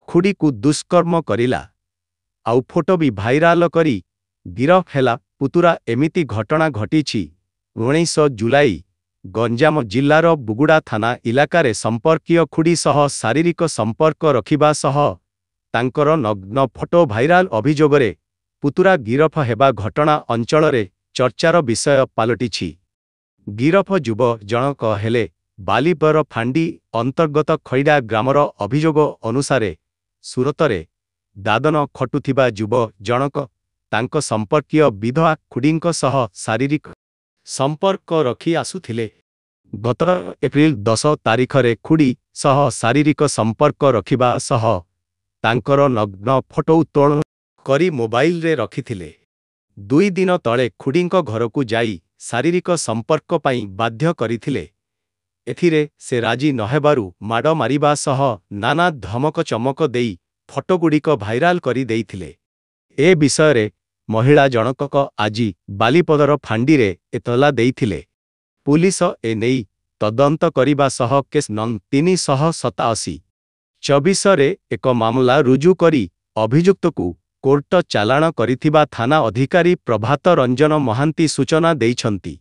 खुड़ीकू दुष्कर्म करिला आउ फोटो भी भाइराल करी गिरफ हेला पुतुरा। एमिति घटना घटिछि 19 जुलाई गंजाम जिल्लार बुगुड़ा थाना इलाकारे संपर्कीय खुड़ी सह शारीरिक संपर्क रखिबा सह तांकर नग्न फोटो भाइराल अभियोगरे पुतुरा गिरफ हेबा घटना अंचलरे चर्चार विषय पालटिछि। गिरफ युव जनक हेले बालीपर फांडी अंतर्गत खैडा ग्रामर। अभियोग अनुसारे सुरतरे दादन खटुथिबा युव जनक तांक संपर्कीय विधवा खुड़ींक सह शारीरिक संपर्क रखी आसुथिले। गत एप्रिल 10 तारिखरे खुड़ी सह शारीरिक संपर्क रखिबा सह तांकर नग्न फोटो उत्तोलन करी मोबाइल रे रखिथिले। 2 दिन तळे खुड़ींक घरकू जाई शारीरिक संपर्क पाई बाध्य करिथिले। एथिरे से राजी नहेबारु माड मारिबा सह नाना धमक चमक देई फोटोगुड़िक भाइराल करी देइथिले। ए विषय महिला जनक आजी बालीपदर फांडी रे एतला देइथिले। पुलिस ए नेई तदंत करिबा सह केस नं 387/24 रे एक मामला रुजु करी अभियुक्तकू कोर्ट चालाण करिथिबा थाना अधिकारी प्रभात रंजन महांती सूचना देइछंती।